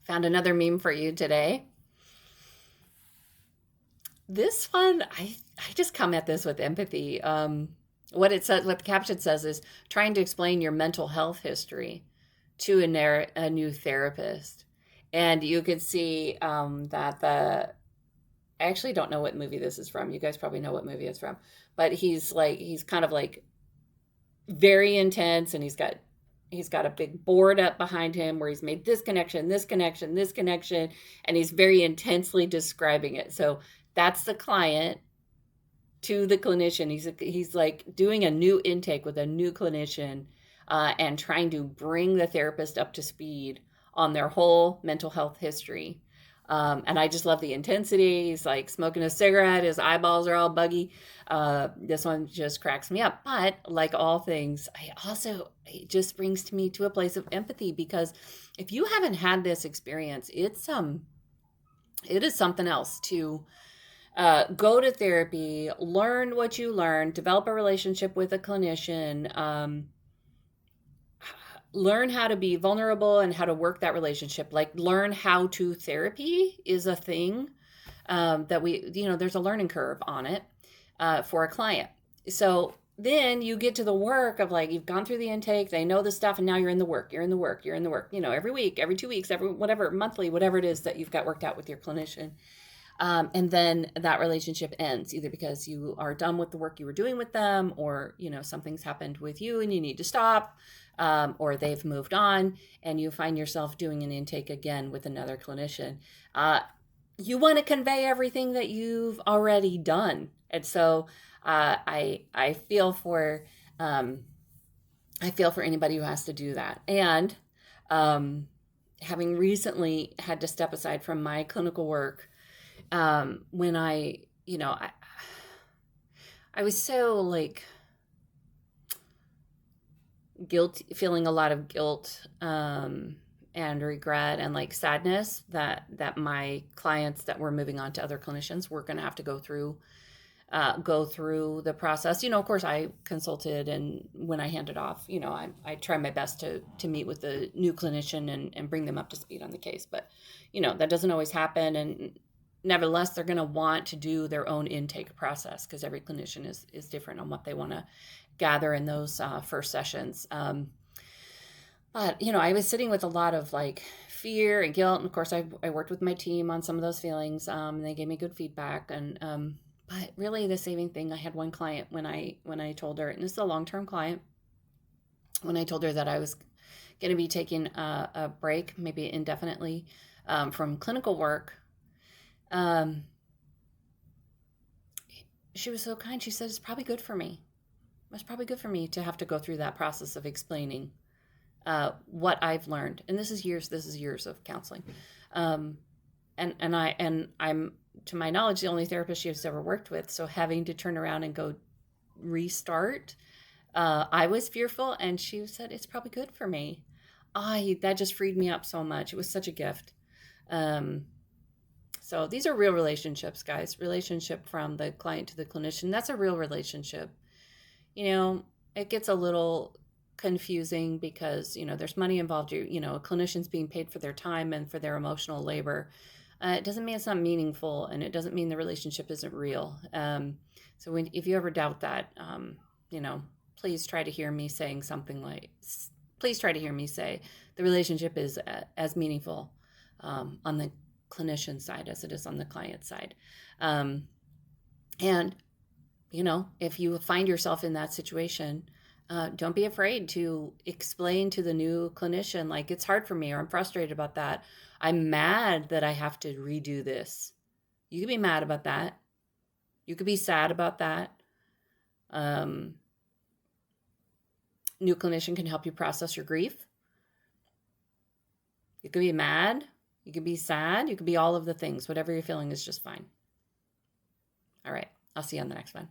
Found another meme for you today. This one, I just come at this with empathy. What it says, what the caption says is trying to explain your mental health history to a new therapist. And you could see that I actually don't know what movie this is from. You guys probably know what movie it's from. But he's kind of like very intense, and he's got a big board up behind him where he's made this connection, this connection, this connection, and he's very intensely describing it. So that's the client to the clinician. He's like doing a new intake with a new clinician, and trying to bring the therapist up to speed on their whole mental health history. And I just love the intensity. He's like smoking a cigarette. His eyeballs are all buggy. This one just cracks me up. But like all things, it just brings me to a place of empathy, because if you haven't had this experience, it is something else to go to therapy, learn what you learn, develop a relationship with a clinician, learn how to be vulnerable and how to work that relationship. Like, learn how to therapy is a thing, there's a learning curve on it for a client. So then you get to the work of, like, you've gone through the intake, they know the stuff, and now you're in the work, every week, every 2 weeks, every whatever, monthly, whatever it is that you've got worked out with your clinician. And then that relationship ends, either because you are done with the work you were doing with them, or something's happened with you and you need to stop, or they've moved on, and you find yourself doing an intake again with another clinician. You want to convey everything that you've already done, and so I feel for anybody who has to do that. And having recently had to step aside from my clinical work, when I was so, like, feeling a lot of guilt, and regret, and, like, sadness that my clients that were moving on to other clinicians were going to have to go through the process. Of course, I consulted, and when I handed off, I try my best to meet with the new clinician and bring them up to speed on the case. But that doesn't always happen, and nevertheless, they're going to want to do their own intake process, because every clinician is different on what they want to gather in those first sessions. But I was sitting with a lot of, like, fear and guilt, and of course, I worked with my team on some of those feelings. And they gave me good feedback, and but really the saving thing, I had one client when I told her, and this is a long-term client, when I told her that I was going to be taking a break, maybe indefinitely, from clinical work. She was so kind. She said, it's probably good for me. It's probably good for me to have to go through that process of explaining what I've learned. And this is years of counseling. I'm, to my knowledge, the only therapist she has ever worked with. So having to turn around and go restart, I was fearful, and she said, it's probably good for me. That just freed me up so much. It was such a gift. So these are real relationships, guys. Relationship from the client to the clinician. That's a real relationship. It gets a little confusing because, there's money involved. A clinician's being paid for their time and for their emotional labor. It doesn't mean it's not meaningful, and it doesn't mean the relationship isn't real. So if you ever doubt that, please try to hear me saying something like, please try to hear me say the relationship is as meaningful on the clinician side as it is on the client side. And, if you find yourself in that situation, don't be afraid to explain to the new clinician, like, it's hard for me, or I'm frustrated about that. I'm mad that I have to redo this. You could be mad about that. You could be sad about that. New clinician can help you process your grief. You could be mad. You could be sad. You could be all of the things. Whatever you're feeling is just fine. All right. I'll see you on the next one.